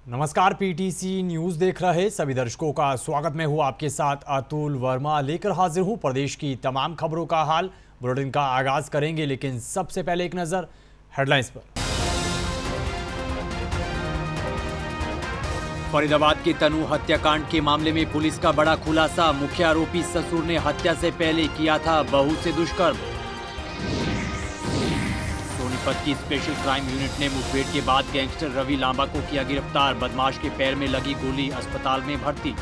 नमस्कार, PTC news देख रहे सभी दर्शकों का स्वागत। मैं हूं आपके साथ अतुल वर्मा, लेकर हाजिर हूं प्रदेश की तमाम खबरों का हाल। बुलेटिन का आगाज करेंगे, लेकिन सबसे पहले एक नजर हेडलाइंस पर। फरीदाबाद के तनु हत्याकांड के मामले में पुलिस का बड़ा खुलासा। मुख्य आरोपी ससुर ने हत्या से पहले किया था बहू से दुष्कर्म। सोनीपत की स्पेशल क्राइम यूनिट ने मुठभेड़ के बाद गैंगस्टर रवि लांबा को किया गिरफ्तार। बदमाश के पैर में लगी गोली, अस्पताल में भर्ती।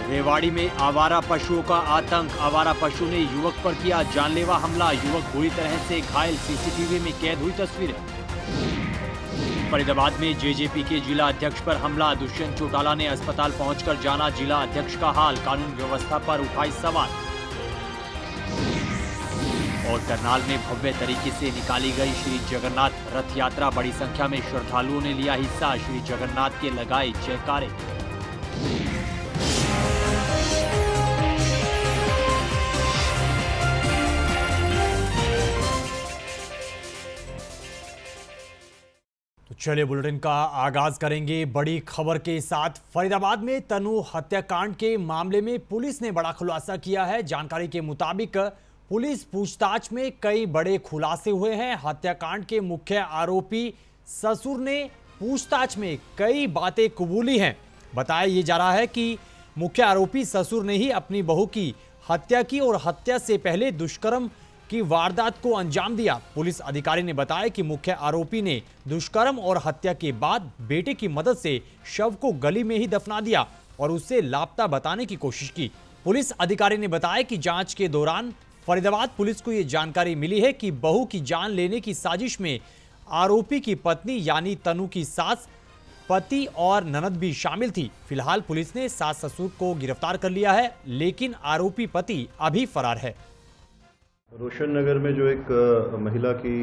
रेवाड़ी में आवारा पशुओं का आतंक। आवारा पशु ने युवक पर किया जानलेवा हमला। युवक बुरी तरह से घायल, सीसीटीवी में कैद हुई तस्वीरें। फरीदाबाद में जेजेपी के जिला अध्यक्ष पर हमला। दुष्यंत चौटाला ने अस्पताल पहुंचकर जाना जिला अध्यक्ष का हाल। कानून व्यवस्था पर उठाई सवाल। और करनाल में भव्य तरीके से निकाली गई श्री जगन्नाथ रथ यात्रा। बड़ी संख्या में श्रद्धालुओं ने लिया हिस्सा। श्री जगन्नाथ के लगाए जयकारे। तो चलिए बुलेटिन का आगाज करेंगे बड़ी खबर के साथ। फरीदाबाद में तनु हत्याकांड के मामले में पुलिस ने बड़ा खुलासा किया है। जानकारी के मुताबिक पुलिस पूछताछ में कई बड़े खुलासे हुए हैं। हत्याकांड के मुख्य आरोपी ससुर ने पूछताछ में कई बातें कबूली हैं। बताया ये जा रहा है कि मुख्य आरोपी ससुर ने ही अपनी बहू की हत्या की और हत्या से पहले दुष्कर्म की वारदात को अंजाम दिया। पुलिस अधिकारी ने बताया कि मुख्य आरोपी ने दुष्कर्म और हत्या के बाद बेटे की मदद से शव को गली में ही दफना दिया और उसे लापता बताने की कोशिश की। पुलिस अधिकारी ने बताया कि जांच के दौरान फरीदाबाद पुलिस को यह जानकारी मिली है कि बहू की जान लेने की साजिश में आरोपी की पत्नी यानी तनु की सास, पति और ननद भी शामिल थी। फिलहाल पुलिस ने सास ससुर को गिरफ्तार कर लिया है, लेकिन आरोपी पति अभी फरार है। रोशन नगर में जो एक महिला की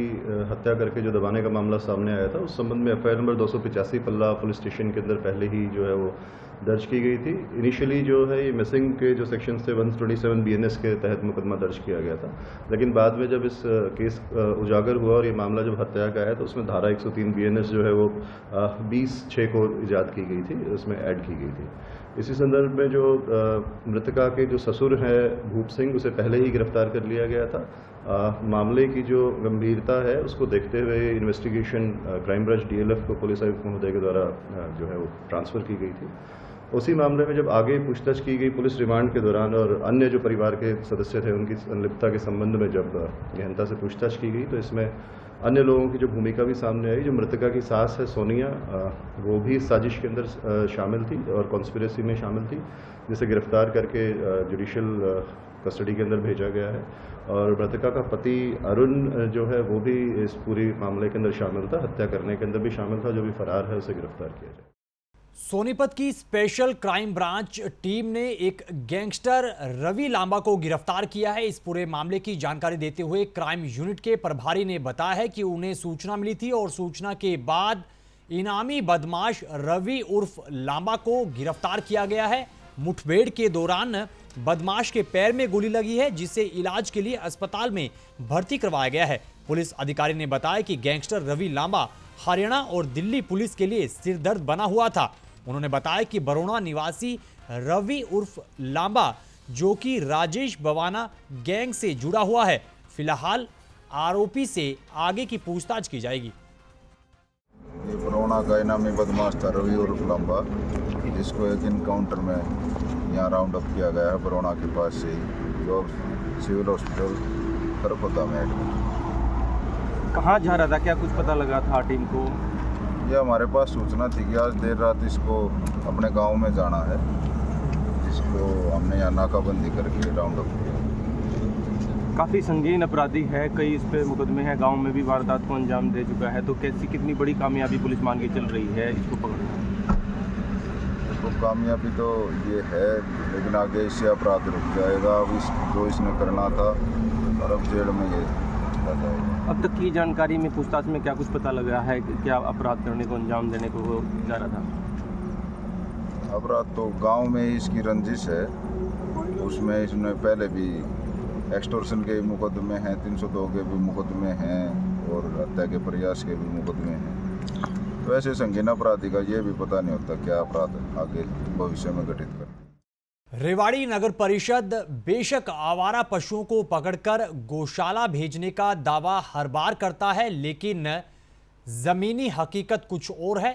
हत्या करके जो दबाने का मामला सामने आया था, उस संबंध में एफआईआर नंबर 285 पल्ला पुलिस स्टेशन के अंदर पहले ही जो है वो दर्ज की गई थी। इनिशियली जो है ये मिसिंग के जो सेक्शन थे 127 बीएनएस के तहत मुकदमा दर्ज किया गया था, लेकिन बाद में जब इस केस उजागर हुआ और ये मामला जब हत्या का आया तो उसमें धारा 103 बीएनएस जो है वो 20/6 को ईजाद की गई थी, उसमें ऐड की गई थी। इसी संदर्भ में जो मृतका के जो ससुर है भूप सिंह, उसे पहले ही गिरफ्तार कर लिया गया था। मामले की जो गंभीरता है उसको देखते हुए इन्वेस्टिगेशन क्राइम ब्रांच डीएलएफ को पुलिस आयुक्त महोदय के द्वारा जो है वो ट्रांसफ़र की गई थी। उसी मामले में जब आगे पूछताछ की गई पुलिस रिमांड के दौरान और अन्य जो परिवार के सदस्य थे उनकी संलिप्तता के संबंध में जब गहनता से पूछताछ की गई तो इसमें अन्य लोगों की जो भूमिका भी सामने आई। जो मृतका की सास है सोनिया, वो भी इस साजिश के अंदर शामिल थी और कॉन्स्पिरेसी में शामिल थी, जिसे गिरफ्तार करके जुडिशियल कस्टडी के अंदर भेजा गया है। और मृतका का पति अरुण जो है वो भी इस पूरी मामले के अंदर शामिल था, हत्या करने के अंदर भी शामिल था। जो भी फरार है उसे गिरफ्तार किया जाए। सोनीपत की स्पेशल क्राइम ब्रांच टीम ने एक गैंगस्टर रवि लांबा को गिरफ्तार किया है। इस पूरे मामले की जानकारी देते हुए क्राइम यूनिट के प्रभारी ने बताया है कि उन्हें सूचना मिली थी और सूचना के बाद इनामी बदमाश रवि उर्फ लांबा को गिरफ्तार किया गया है। मुठभेड़ के दौरान बदमाश के पैर में गोली लगी है, जिसे इलाज के लिए अस्पताल में भर्ती करवाया गया है। पुलिस अधिकारी ने बताया कि गैंगस्टर रवि लांबा हरियाणा और दिल्ली पुलिस के लिए सिरदर्द बना हुआ था। उन्होंने बताया कि बरोड़ा निवासी रवि उर्फ लांबा, जो कि राजेश बवाना गैंग से जुड़ा हुआ है, फिलहाल आरोपी से आगे की पूछताछ की जाएगी। ये बरोड़ा का इनामी बदमाश था रवि उर्फ लांबा, जिसको एक इनकाउंटर में यहाँ राउंड अप किया गया है बरोड़ा के पास से, जो सिविल हॉस्पिटल खरखोदा में एडमिट। कहाँ जा रहा था, क्या कुछ पता लगा था टीम को? ये हमारे पास सूचना थी कि आज देर रात इसको अपने गांव में जाना है, जिसको हमने यहाँ नाकाबंदी करके राउंड अप किया। काफ़ी संगीन अपराधी है, कई इस पे मुकदमे हैं, गांव में भी वारदात को अंजाम दे चुका है, तो कितनी बड़ी कामयाबी पुलिस मान के चल रही है इसको पकड़ना? तो कामयाबी तो ये है, लेकिन आगे इससे अपराध रुक जाएगा। अब जो इसने करना था और अब जेल में ये जाएगा। अब तक की जानकारी में पूछताछ में क्या कुछ पता लगा है कि क्या अपराध करने को अंजाम देने को वो जा रहा था? अपराध तो गांव में ही इसकी रंजिश है, उसमें इसने पहले भी एक्सटॉर्शन के मुकदमे हैं, 302 के भी मुकदमे हैं और हत्या के प्रयास के भी मुकदमे हैं। वैसे संगीन अपराधी का ये भी पता नहीं होता क्या अपराध आगे भविष्य में घटित कर। रेवाड़ी नगर परिषद बेशक आवारा पशुओं को पकड़कर गौशाला भेजने का दावा हर बार करता है, लेकिन जमीनी हकीकत कुछ और है।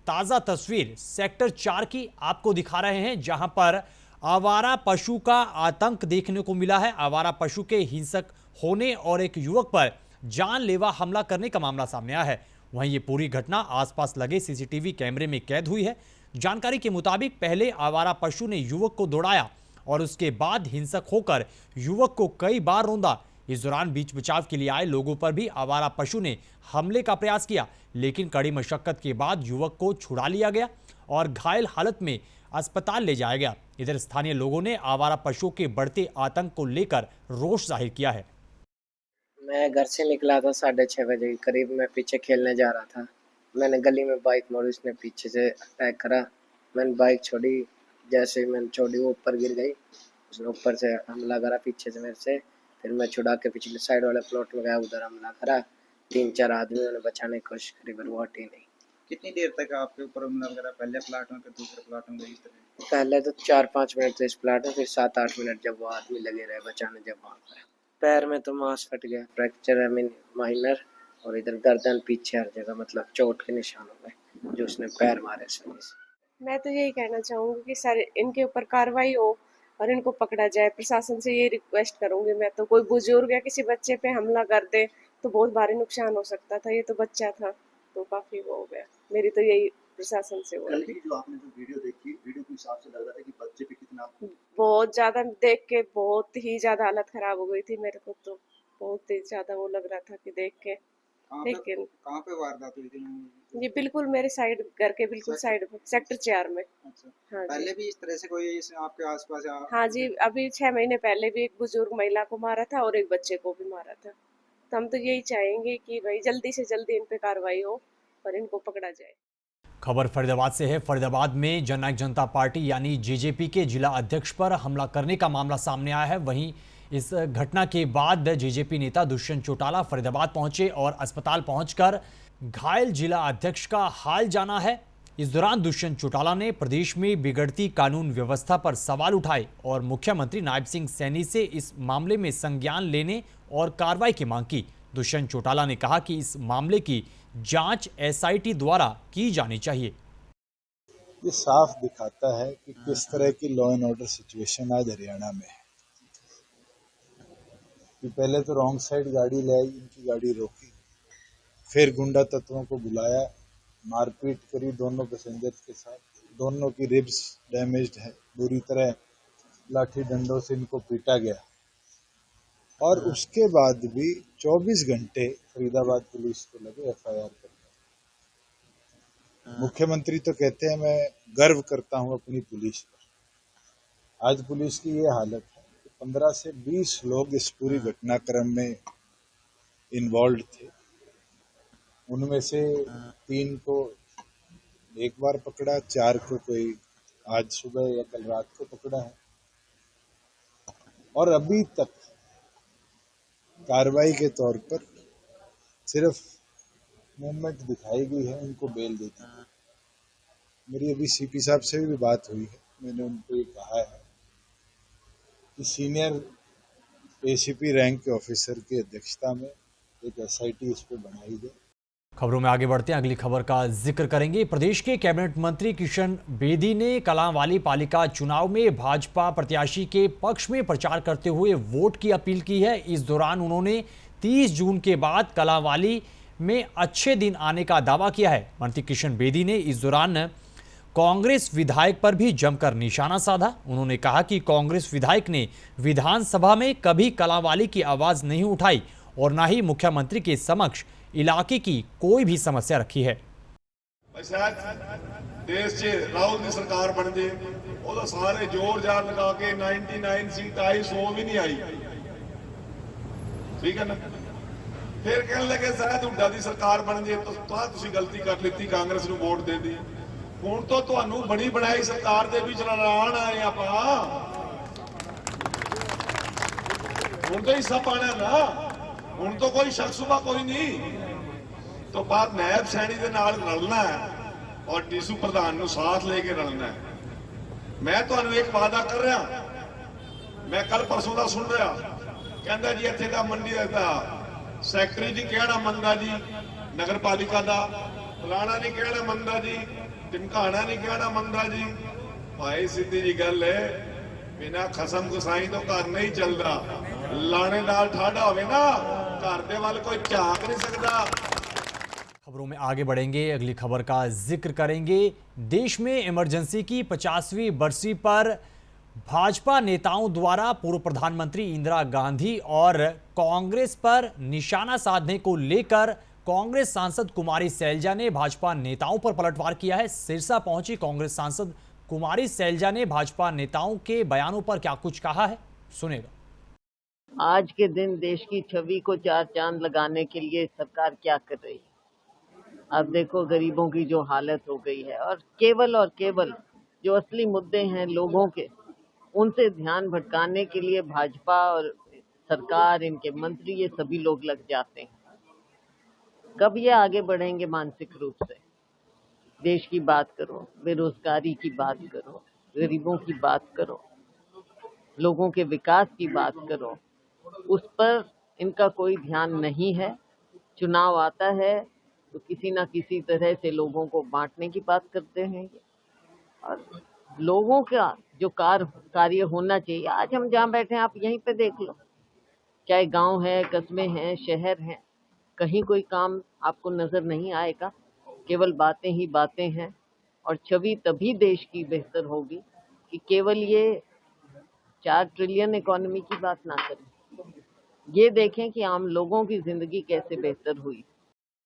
ताजा तस्वीर सेक्टर 4 की आपको दिखा रहे हैं, जहां पर आवारा पशु का आतंक देखने को मिला है। आवारा पशु के हिंसक होने और एक युवक पर जानलेवा हमला करने का मामला सामने आया है। वहीं ये पूरी घटना आसपास लगे सीसीटीवी कैमरे में कैद हुई है। जानकारी के मुताबिक पहले आवारा पशु ने युवक को दौड़ाया और उसके बाद हिंसक होकर युवक को कई बार रौंदा। इस दौरान बीच बचाव के लिए आए लोगों पर भी आवारा पशु ने हमले का प्रयास किया, लेकिन कड़ी मशक्कत के बाद युवक को छुड़ा लिया गया और घायल हालत में अस्पताल ले जाया गया। इधर स्थानीय लोगों ने आवारा पशुओं के बढ़ते आतंक को लेकर रोष जाहिर किया है। मैं घर से निकला था 6:30 बजे के करीब। मैं पीछे खेलने जा रहा था। मैंने गली में बाइक मोड़ी, उसने पीछे से अटैक करा। मैंने बाइक छोड़ी, जैसे मैंने छोड़ी वो ऊपर गिर गई। उसने ऊपर से हमला करा पीछे से मेरे से। फिर मैं छुड़ा के पिछले साइड वाले प्लॉट में गया, उधर हमला करा। 3-4 आदमियों ने बचाने की कोशिश करी पर वो हटी नहीं। कितनी देर तक आपके ऊपर हमला करा? पहले प्लाट में फिर दूसरे प्लाट में इस तरह? पहले तो 4-5 मिनट थे इस प्लाट में, फिर 7-8 मिनट जब वो आदमी लगे रहे बचाने। जब वहाँ पर पैर में तो मांस फट गया, फ्रैक्चर है माइनर, और इधर गर्दन पीछे हर जगह मतलब चोट के निशान हो गए जो उसने पैर मारे सही से। मैं तो यही कहना चाहूँगी कि सर इनके ऊपर कार्रवाई हो और इनको पकड़ा जाए। प्रशासन से ये रिक्वेस्ट करूँगी मैं तो। कोई बुजुर्ग या किसी बच्चे पे हमला कर दे तो बहुत भारी नुकसान हो सकता था। ये तो बच्चा था तो काफ़ी वो हो गया। मेरी तो यही प्रशासन से कल की जो आपने जो वीडियो देखी, वीडियो के हिसाब से लग रहा था कि बच्चे पे कितना बहुत ज़्यादा देख के बहुत ही ज़्यादा हालत ख़राब हो गई थी मेरे को। तो बहुत ही ज़्यादा वो लग रहा था कि देख के। लेकिन कहाँ पे वारदात हुई थी? ये बिल्कुल मेरे साइड घर के बिल्कुल साइड सेक्टर 4 में। अच्छा। हाँ पहले भी इस तरह से कोई आपके आसपास? हाँ जी, अभी 6 महीने पहले भी एक बुजुर्ग महिला को मारा था और एक बच्चे को भी मारा था। तो हम तो यही चाहेंगे कि भाई जल्दी से जल्दी इन पे कार्रवाई हो और इनको पकड़ा जाए। खबर फरीदाबाद से है। फरीदाबाद में जननायक जनता पार्टी यानी जेजेपी के जिला अध्यक्ष पर हमला करने का मामला सामने आया है। वहीं इस घटना के बाद जेजेपी नेता दुष्यंत चौटाला फरीदाबाद पहुंचे और अस्पताल पहुंचकर घायल जिला अध्यक्ष का हाल जाना है। इस दौरान दुष्यंत चौटाला ने प्रदेश में बिगड़ती कानून व्यवस्था पर सवाल उठाए और मुख्यमंत्री नायब सिंह सैनी से इस मामले में संज्ञान लेने और कार्रवाई की मांग की। दुष्यंत चौटाला ने कहा कि इस मामले की जांच एसआईटी द्वारा की जानी चाहिए। ये साफ दिखाता है कि किस तरह की लॉ एंड ऑर्डर सिचुएशन आज हरियाणा में है। कि पहले तो रॉन्ग साइड गाड़ी ले आई, इनकी गाड़ी रोकी, फिर गुंडा तत्वों को बुलाया, मारपीट करी दोनों पैसेंजर के साथ। दोनों की रिब्स डैमेज्ड है, बुरी तरह लाठी डंडों से इनको पीटा गया। और उसके बाद भी 24 घंटे फरीदाबाद पुलिस को लगे एफआईआर करने। मुख्यमंत्री तो कहते हैं मैं गर्व करता हूं अपनी पुलिस पर। आज पुलिस की ये हालत है कि 15 से 20 लोग इस पूरी घटनाक्रम में इन्वॉल्व थे। उनमें से 3 को एक बार पकड़ा, 4 को कोई आज सुबह या कल रात को पकड़ा है। और अभी तक कार्रवाई के तौर पर सिर्फ मूवमेंट दिखाई गई है, उनको बेल दे दी। मेरी अभी सीपी साहब से भी बात हुई है। मैंने उनको ये कहा है कि सीनियर एसीपी रैंक के ऑफिसर की अध्यक्षता में एक एसआईटी इस पर बनाई जाए। खबरों में आगे बढ़ते हैं, अगली खबर का जिक्र करेंगे। प्रदेश के कैबिनेट मंत्री किशन बेदी ने कलांवाली पालिका चुनाव में भाजपा प्रत्याशी के पक्ष में प्रचार करते हुए वोट की अपील की है। इस दौरान उन्होंने 30 जून के बाद कलांवाली में अच्छे दिन आने का दावा किया है। मंत्री किशन बेदी ने इस दौरान कांग्रेस विधायक पर भी जमकर निशाना साधा। उन्होंने कहा कि कांग्रेस विधायक ने विधानसभा में कभी कलांवाली की आवाज नहीं उठाई और न ही मुख्यमंत्री के समक्ष इलाके की कोई भी समस्या रखी है। देश च राहुल की सरकार बन जाए, वो सारे जोर जार लगा के 99 सीट आई, 100 भी नहीं आई। ठीक है ना? फिर कहने लगे शायद हुड्डा की सरकार बन जाए तो तुसीं गलती कर ली, कांग्रेस नूं वोट दे दी। हुण तो तुहानूं बनी बनाई सरकार दे विच लड़ाण आए आपां, हुण तो हिस्सा पाना ना। हुण तो कोई शक सुबह कोई नहीं। ਤੋਂ ਬਾਅਦ ਨਾਇਬ ਸੈਣੀ ਦੇ ਨਾਲ ਰਲਣਾ ਹੈ ਔਰ ਡੀਸੂ ਪ੍ਰਧਾਨ ਨੂੰ ਸਾਥ ਲੈ ਕੇ ਰਲਣਾ ਹੈ। ਮੈਂ ਤੁਹਾਨੂੰ ਇੱਕ ਵਾਅਦਾ ਕਰ ਰਿਹਾ, ਮੈਂ ਕੱਲ ਪਰਸੋਂ ਦਾ ਸੁਣ ਰਿਹਾ, ਕਹਿੰਦਾ ਜੀ ਇੱਥੇ ਦਾ ਮੰਡੀ ਦਾ ਸੈਕਟਰੀ ਜੀ ਕਹਿਣਾ ਮੰਨਦਾ ਜੀ, ਨਗਰਪਾਲਿਕਾ ਦਾ ਫਲਾਣਾ ਨਹੀਂ ਕਹਿਣਾ ਮੰਨਦਾ ਜੀ, ਟਿਮਕਾਣਾ ਨਹੀਂ ਕਹਿਣਾ ਮੰਨਦਾ ਜੀ। ਭਾਈ ਸਿੱਧੀ ਜੀ ਗੱਲ ਹੈ, ਬਿਨਾਂ ਖਸਮ ਗੁਸਾਈ ਤੋਂ ਘਰ ਨਹੀਂ ਚੱਲਦਾ। ਲਾਣੇਦਾਰ ਠਾੜਾ ਹੋਵੇ ना घर दे वाल कोई झांक नहीं सकता। खबरों में आगे बढ़ेंगे, अगली खबर का जिक्र करेंगे। देश में इमरजेंसी की 50वीं बरसी पर भाजपा नेताओं द्वारा पूर्व प्रधानमंत्री इंदिरा गांधी और कांग्रेस पर निशाना साधने को लेकर कांग्रेस सांसद कुमारी सैलजा ने भाजपा नेताओं पर पलटवार किया है। सिरसा पहुंची कांग्रेस सांसद कुमारी सैलजा ने भाजपा नेताओं के बयानों पर क्या कुछ कहा है, सुनेगा। आज के दिन देश की छवि को चार चांद लगाने के लिए सरकार क्या कर रही है। अब देखो गरीबों की जो हालत हो गई है, और केवल जो असली मुद्दे हैं लोगों के, उनसे ध्यान भटकाने के लिए भाजपा और सरकार, इनके मंत्री, ये सभी लोग लग जाते हैं। कब ये आगे बढ़ेंगे मानसिक रूप से? देश की बात करो, बेरोजगारी की बात करो, गरीबों की बात करो, लोगों के विकास की बात करो, उस पर इनका कोई ध्यान नहीं है। चुनाव आता है तो किसी ना किसी तरह से लोगों को बांटने की बात करते हैं, और लोगों का जो कार्य होना चाहिए, आज हम जहाँ बैठे हैं आप यहीं पे देख लो, चाहे गांव है, कस्बे हैं, शहर हैं, कहीं कोई काम आपको नजर नहीं आएगा। केवल बातें ही बातें हैं, और छवि तभी देश की बेहतर होगी कि केवल ये 4 ट्रिलियन इकोनॉमी की बात ना करें, ये देखें कि आम लोगों की जिंदगी कैसे बेहतर हुई।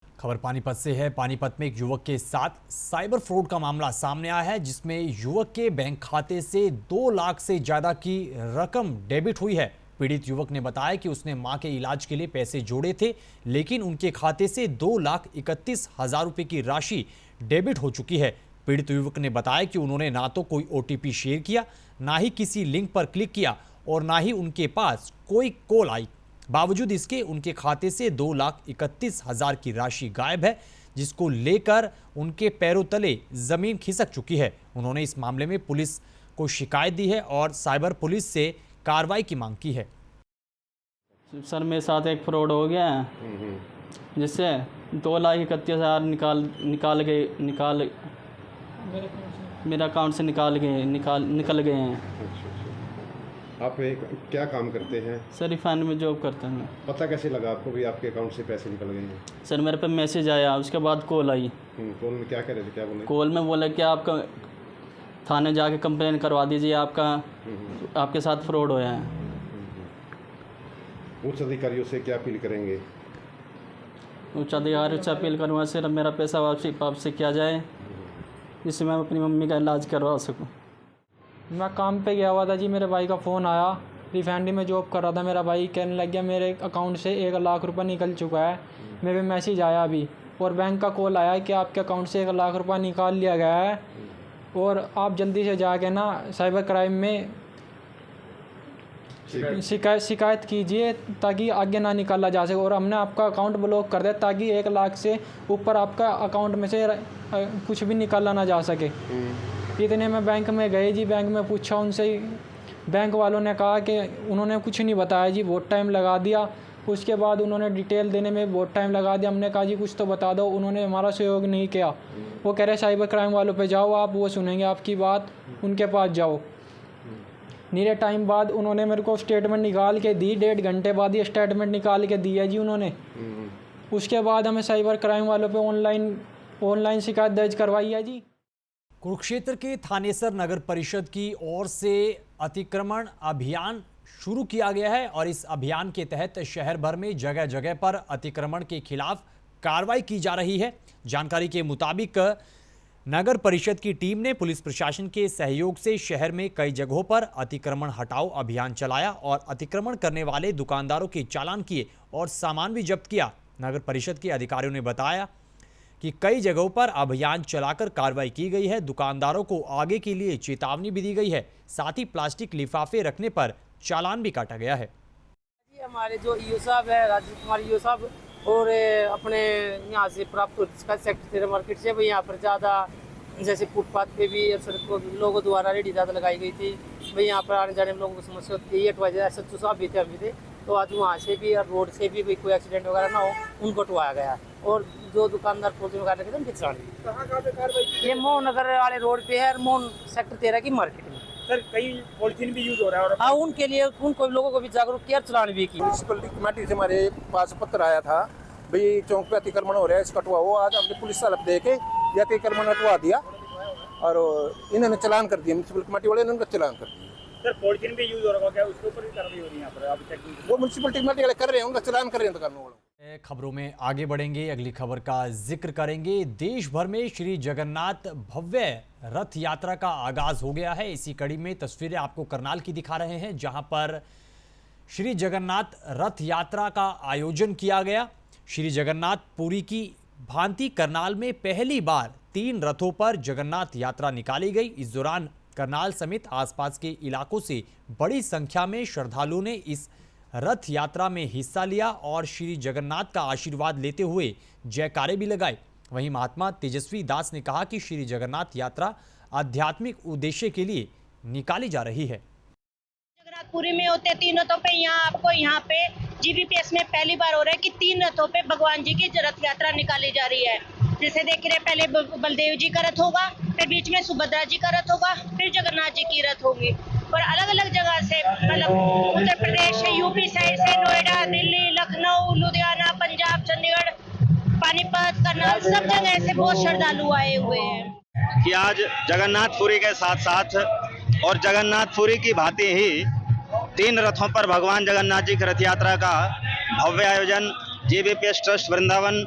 खबर पानीपत से है। पानीपत में एक युवक के साथ साइबर फ्रॉड का मामला सामने आया है, जिसमें युवक के बैंक खाते से 2 लाख से ज्यादा की रकम डेबिट हुई है। पीड़ित युवक ने बताया कि उसने मां के इलाज के लिए पैसे जोड़े थे, लेकिन उनके खाते से 2,31,000 रुपए की राशि डेबिट हो चुकी है। पीड़ित युवक ने बताया कि उन्होंने ना तो कोई OTP शेयर किया, ना ही किसी लिंक पर क्लिक किया, और ना ही उनके पास कोई कॉल आई। बावजूद इसके उनके खाते से 2,31,000 की राशि गायब है, जिसको लेकर उनके पैरों तले जमीन खिसक चुकी है। उन्होंने इस मामले में पुलिस को शिकायत दी है और साइबर पुलिस से कार्रवाई की मांग की है। सर मेरे साथ एक फ्रॉड हो गया है, जिससे 2,31,000 निकाल मेरे अकाउंट से निकल गए हैं। आप क्या काम करते हैं? सर रिफाइनरी में जॉब करते हैं। पता कैसे लगा आपको भी आपके अकाउंट से पैसे निकल गए हैं? सर मेरे पे मैसेज आया, उसके बाद कॉल आई। कॉल में क्या कह रहे थे, क्या बोले? कॉल में बोला कि आपका थाने जाके कंप्लेन करवा दीजिए, आपके साथ फ्रॉड होया है। उच्च अधिकारियों से क्या अपील करेंगे? उच्च अधिकारियों से अपील करूँगा सर मेरा पैसा वापसी किया जाए, जिससे मैं अपनी मम्मी का इलाज करवा सकूँ। मैं काम पे गया हुआ था जी, मेरे भाई का फ़ोन आया, रिफाइनरी में जॉब कर रहा था। मेरा भाई कहने लग गया मेरे अकाउंट से 1 लाख रुपए निकल चुका है। मेरे पे मैसेज आया अभी, और बैंक का कॉल आया कि आपके अकाउंट से 1 लाख रुपए निकाल लिया गया है, और आप जल्दी से जाके ना साइबर क्राइम में शिकायत कीजिए, ताकि आगे ना निकाला जा सके, और हमने आपका अकाउंट ब्लॉक कर दिया, ताकि 1 लाख से ऊपर आपका अकाउंट में से कुछ भी निकाला ना जा सके। इतने में बैंक में गए जी, बैंक में पूछा उनसे, बैंक वालों ने कहा कि उन्होंने कुछ नहीं बताया जी, बहुत टाइम लगा दिया। उसके बाद उन्होंने डिटेल देने में बहुत टाइम लगा दिया। हमने कहा जी कुछ तो बता दो, उन्होंने हमारा सहयोग नहीं किया। वो कह रहे साइबर क्राइम वालों पे जाओ आप, वो सुनेंगे आपकी बात, उनके पास जाओ। नीरे टाइम बाद उन्होंने मेरे को स्टेटमेंट निकाल के दी, 1.5 घंटे बाद ये स्टेटमेंट निकाल के दिया जी उन्होंने। उसके बाद हमें साइबर क्राइम वालों पे ऑनलाइन शिकायत दर्ज करवाई है जी। कुरुक्षेत्र के थानेसर नगर परिषद की ओर से अतिक्रमण अभियान शुरू किया गया है, और इस अभियान के तहत शहर भर में जगह जगह पर अतिक्रमण के खिलाफ कार्रवाई की जा रही है। जानकारी के मुताबिक नगर परिषद की टीम ने पुलिस प्रशासन के सहयोग से शहर में कई जगहों पर अतिक्रमण हटाओ अभियान चलाया, और अतिक्रमण करने वाले दुकानदारों के चालान किए और सामान भी जब्त किया। नगर परिषद के अधिकारियों ने बताया कि कई जगहों पर अभियान चलाकर कार्रवाई की गई है। दुकानदारों को आगे के लिए चेतावनी भी दी गई है, साथ ही प्लास्टिक लिफाफे रखने पर चालान भी काटा गया है। हमारे जो ईओ साहब है, राजीव कुमार ईओ साहब, और अपने यहाँ से प्राप्त होती इसका सेक्टर 13 मार्केट से भाई यहाँ पर ज़्यादा जैसे फुटपाथ पे भी सड़कों लोगों द्वारा रेडी ज़्यादा लगाई गई थी भाई यहाँ पर आने जाने में लोगों को समस्या होती है। अटवाइजर SHO साहब भी थे अभी थे, तो आज वहाँ से भी और रोड से भी कोई एक्सीडेंट वगैरह ना हो उनको हटवाया गया और जो दुकानदार पॉलिथीन वगैरह के खिंचवाने ये मोहन नगर वाले रोड पे है और मोहन सेक्टर 13 की मार्केट में। सर कई पॉलिथीन भी यूज हो रहा है और हाँ उनके लिए उनको लोगों को भी जागरूक किया चलान भी की। म्यूनसिपलिटी कमेटी से हमारे पास पत्र आया था भाई चौक पे अतिक्रमण हो रहा है इसका हटवाओ। आज हमने पुलिस से हल्प दे के ये अतिक्रमण हटवा दिया और इन्होंने चलान कर दिया, म्यूनसिपल कमेटी वाले ने उनका चलान कर दिया। सर पॉलिथीन भी यूज हो रहा है क्या उसके ऊपर भी कार्रवाई हो रही है यहाँ पर अभी तक? वो म्यूनसिपलिटी कमेटी वाले कर रहे हैं, उनका चलान कर रहे हैं दुकानों वालों। खबरों में आगे बढ़ेंगे, अगली खबर का जिक्र करेंगे। देश भर में श्री जगन्नाथ भव्य रथ यात्रा का आगाज हो गया है। इसी कड़ी में तस्वीरें आपको करनाल की दिखा रहे हैं, जहां पर श्री जगन्नाथ रथ यात्रा का आयोजन किया गया। श्री जगन्नाथ पुरी की भांति करनाल में पहली बार 3 रथों पर जगन्नाथ यात्रा निकाली गई। इस दौरान करनाल समेत आसपास के इलाकों से बड़ी संख्या में श्रद्धालुओं ने इस रथ यात्रा में हिस्सा लिया और श्री जगन्नाथ का आशीर्वाद लेते हुए जयकारे भी लगाए। वहीं महात्मा तेजस्वी दास ने कहा कि श्री जगन्नाथ यात्रा आध्यात्मिक उद्देश्य के लिए निकाली जा रही है। जगन्नाथपुरी में होते 3 रथों पे यहाँ पे GBPS में पहली बार हो रहा है कि 3 रथों पे भगवान जी की रथ यात्रा निकाली जा रही है। जैसे देख रहे पहले बलदेव जी का रथ होगा, फिर बीच में सुभद्रा जी का रथ होगा, फिर जगन्नाथ जी की रथ होगी और अलग अलग जगह से मतलब उत्तर प्रदेश से, यूपी साइड से, नोएडा, दिल्ली, लखनऊ, लुधियाना, पंजाब, चंडीगढ़, पानीपत, करनाल सब जगह से बहुत श्रद्धालु आए हुए हैं कि आज जगन्नाथपुरी के साथ साथ और जगन्नाथपुरी की भांति ही 3 रथों पर भगवान जगन्नाथ जी की रथ यात्रा का भव्य आयोजन GBPS ट्रस्ट वृंदावन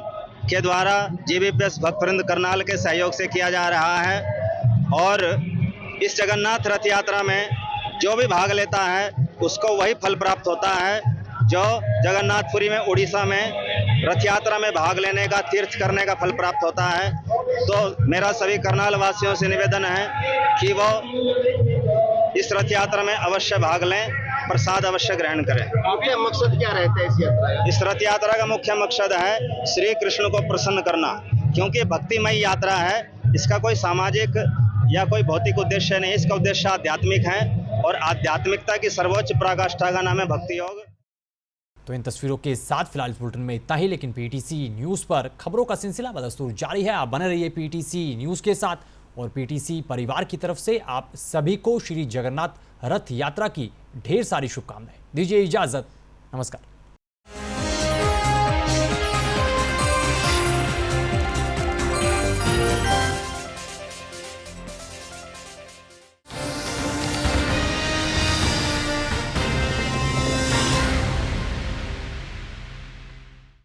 के द्वारा GBPS भक्तवृंद करनाल के सहयोग से किया जा रहा है। और इस जगन्नाथ रथ यात्रा में जो भी भाग लेता है उसको वही फल प्राप्त होता है जो जगन्नाथपुरी में उड़ीसा में रथ यात्रा में भाग लेने का, तीर्थ करने का फल प्राप्त होता है। तो मेरा सभी करनाल वासियों से निवेदन है कि वो इस रथ यात्रा में अवश्य भाग लें, प्रसाद अवश्य ग्रहण करें। आपका मकसद क्या रहता है इस यात्रा का? इस रथ यात्रा का मुख्य मकसद है श्री कृष्ण को प्रसन्न करना, क्योंकि भक्तिमय यात्रा है। इसका कोई सामाजिक या कोई भौतिक उद्देश्य नहीं, इसका उद्देश्य आध्यात्मिक है और आध्यात्मिकता की सर्वोच्च पराकाष्ठा का नाम है भक्ति योग। तो इन तस्वीरों के साथ फिलहाल इस बुलेटिन में इतना ही, लेकिन PTC न्यूज़ पर खबरों का सिलसिला बदस्तूर जारी है। आप बने रहिए PTC न्यूज़ के साथ और PTC परिवार की तरफ से आप सभी को श्री जगन्नाथ रथ यात्रा की ढेर सारी शुभकामनाएं। दीजिए इजाजत, नमस्कार।